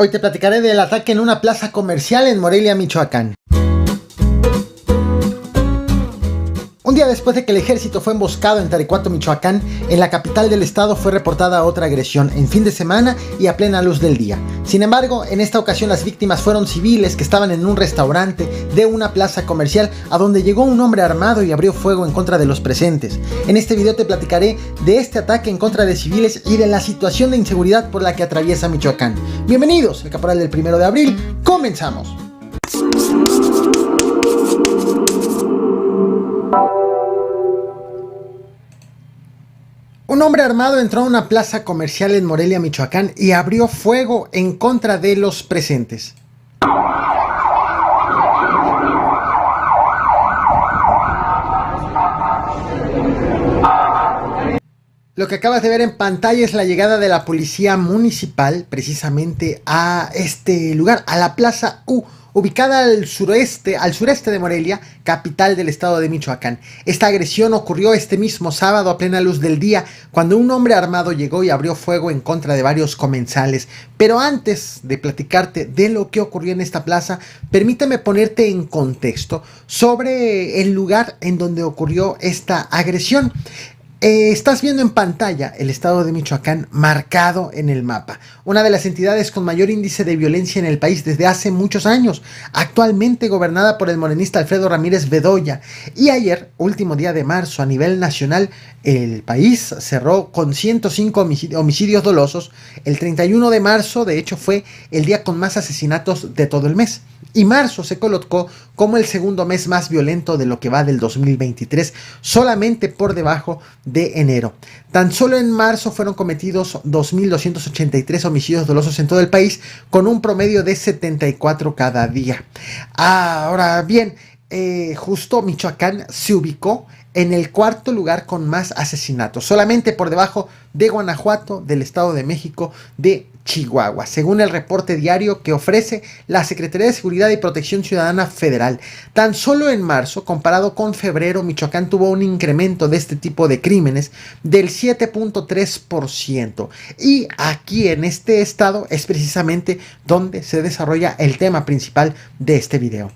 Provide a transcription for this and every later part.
Hoy te platicaré del ataque en una plaza comercial en Morelia, Michoacán. Un día después de que el ejército fue emboscado en Taricuato, Michoacán, en la capital del estado fue reportada otra agresión en fin de semana y a plena luz del día. Sin embargo, en esta ocasión las víctimas fueron civiles que estaban en un restaurante de una plaza comercial a donde llegó un hombre armado y abrió fuego en contra de los presentes. En este video te platicaré de este ataque en contra de civiles y de la situación de inseguridad por la que atraviesa Michoacán. Bienvenidos, el caporal del 1 de abril, comenzamos. Un hombre armado entró a una plaza comercial en Morelia, Michoacán y abrió fuego en contra de los presentes. Lo que acabas de ver en pantalla es la llegada de la policía municipal precisamente a este lugar, a la Plaza U, ubicada al sureste de Morelia, capital del estado de Michoacán. Esta agresión ocurrió este mismo sábado a plena luz del día, cuando un hombre armado llegó y abrió fuego en contra de varios comensales. Pero antes de platicarte de lo que ocurrió en esta plaza, permíteme ponerte en contexto sobre el lugar en donde ocurrió esta agresión. Estás viendo en pantalla el estado de Michoacán marcado en el mapa, una de las entidades con mayor índice de violencia en el país desde hace muchos años, actualmente gobernada por el morenista Alfredo Ramírez Bedoya. Y ayer, último día de marzo a nivel nacional, el país cerró con 105 homicidios dolosos. El 31 de marzo, de hecho, fue el día con más asesinatos de todo el mes. Y marzo se colocó como el segundo mes más violento de lo que va del 2023, solamente por debajo de enero. Tan solo en marzo fueron cometidos 2.283 homicidios dolosos en todo el país, con un promedio de 74 cada día. Ahora bien, justo Michoacán se ubicó en el cuarto lugar con más asesinatos, solamente por debajo de Guanajuato, del Estado de México, de Chihuahua, según el reporte diario que ofrece la Secretaría de Seguridad y Protección Ciudadana Federal. Tan solo en marzo, comparado con febrero, Michoacán tuvo un incremento de este tipo de crímenes del 7.3%. Y aquí en este estado es precisamente donde se desarrolla el tema principal de este video.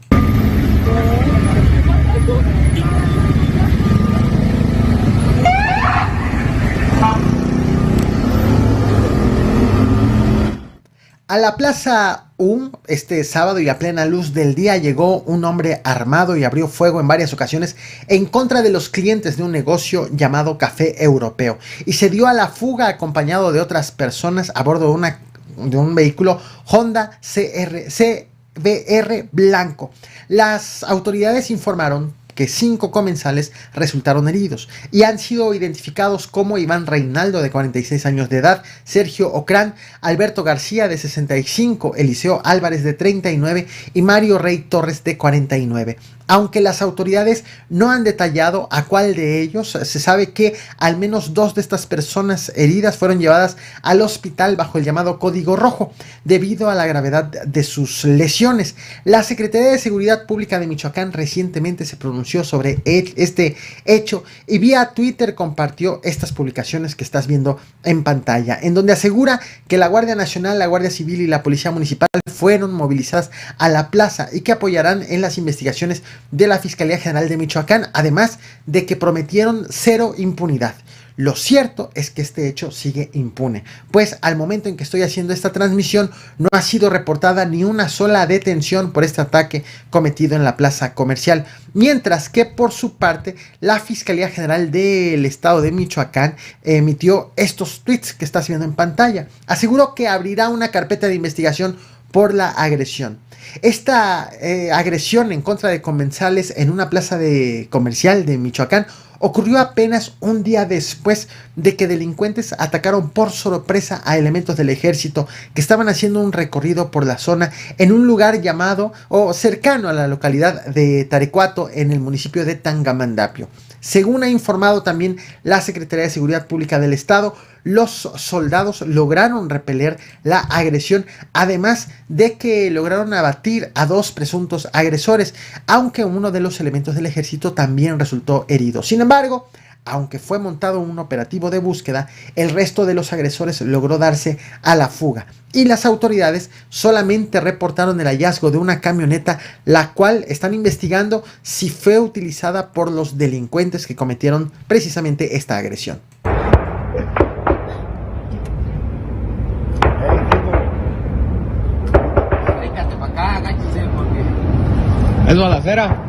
A la Plaza U, este sábado y a plena luz del día, llegó un hombre armado y abrió fuego en varias ocasiones en contra de los clientes de un negocio llamado Café Europeo, y se dio a la fuga acompañado de otras personas a bordo de un vehículo Honda CBR blanco. Las autoridades informaron que 5 comensales resultaron heridos y han sido identificados como Iván Reinaldo, de 46 años de edad, Sergio Ocrán, Alberto García, de 65, Eliseo Álvarez, de 39 y Mario Rey Torres, de 49. Aunque las autoridades no han detallado a cuál de ellos, se sabe que al menos 2 de estas personas heridas fueron llevadas al hospital bajo el llamado Código Rojo debido a la gravedad de sus lesiones. La Secretaría de Seguridad Pública de Michoacán recientemente se pronunció sobre este hecho y vía Twitter compartió estas publicaciones que estás viendo en pantalla, en donde asegura que la Guardia Nacional, la Guardia Civil y la Policía Municipal fueron movilizadas a la plaza y que apoyarán en las investigaciones de la Fiscalía General de Michoacán, además de que prometieron cero impunidad. Lo cierto es que este hecho sigue impune, pues al momento en que estoy haciendo esta transmisión no ha sido reportada ni una sola detención por este ataque cometido en la plaza comercial, mientras que por su parte la Fiscalía General del Estado de Michoacán emitió estos tweets que estás viendo en pantalla. Aseguró que abrirá una carpeta de investigación por la agresión. Esta agresión en contra de comensales en una plaza comercial de Michoacán ocurrió apenas un día después de que delincuentes atacaron por sorpresa a elementos del ejército que estaban haciendo un recorrido por la zona en un lugar llamado o cercano a la localidad de Taricuato, en el municipio de Tangamandapio. Según ha informado también la Secretaría de Seguridad Pública del Estado, los soldados lograron repeler la agresión, además de que lograron abatir a 2 presuntos agresores, aunque uno de los elementos del ejército también resultó herido. Sin embargo, aunque fue montado un operativo de búsqueda, el resto de los agresores logró darse a la fuga y las autoridades solamente reportaron el hallazgo de una camioneta, la cual están investigando si fue utilizada por los delincuentes que cometieron precisamente esta agresión. ¿Es balacera?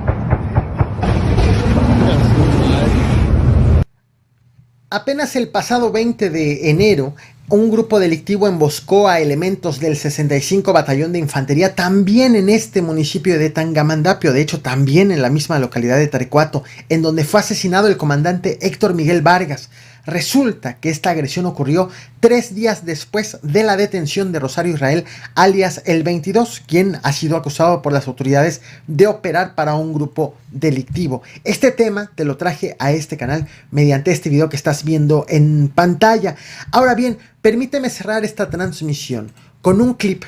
Apenas el pasado 20 de enero, un grupo delictivo emboscó a elementos del 65 Batallón de Infantería, también en este municipio de Tangamandapio, de hecho también en la misma localidad de Tarecuato, en donde fue asesinado el comandante Héctor Miguel Vargas. Resulta que esta agresión ocurrió 3 días después de la detención de Rosario Israel, alias el 22, quien ha sido acusado por las autoridades de operar para un grupo delictivo. Este tema te lo traje a este canal mediante este video que estás viendo en pantalla. Ahora bien, permíteme cerrar esta transmisión con un clip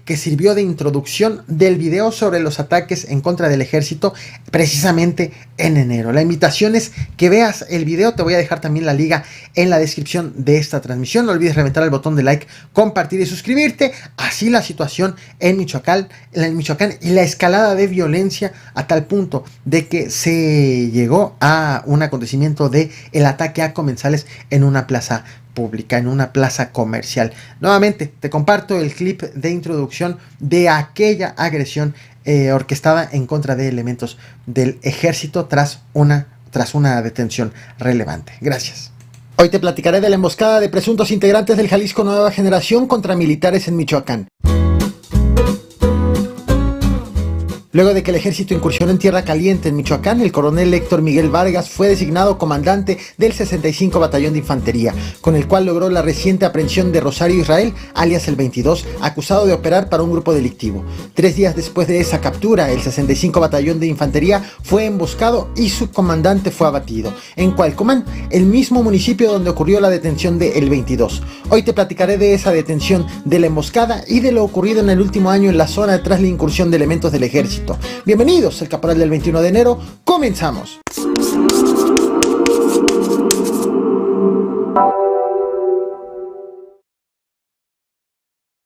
que sirvió de introducción del video sobre los ataques en contra del ejército precisamente en enero. La invitación es que veas el video, te voy a dejar también la liga en la descripción de esta transmisión. No olvides reventar el botón de like, compartir y suscribirte. Así la situación en Michoacán y la escalada de violencia a tal punto de que se llegó a un acontecimiento de el ataque a comensales en una plaza pública, en una plaza comercial. Nuevamente te comparto el clip de introducción de aquella agresión orquestada en contra de elementos del ejército tras una detención relevante. Gracias. Hoy te platicaré de la emboscada de presuntos integrantes del Jalisco Nueva Generación contra militares en Michoacán. Luego de que el ejército incursionó en Tierra Caliente en Michoacán, el coronel Héctor Miguel Vargas fue designado comandante del 65 Batallón de Infantería, con el cual logró la reciente aprehensión de Rosario Israel, alias el 22, acusado de operar para un grupo delictivo. 3 días después de esa captura, el 65 Batallón de Infantería fue emboscado y su comandante fue abatido, en Cualcomán, el mismo municipio donde ocurrió la detención de el 22. Hoy te platicaré de esa detención, de la emboscada y de lo ocurrido en el último año en la zona tras la incursión de elementos del ejército. Bienvenidos, el Caporal del 21 de enero, comenzamos.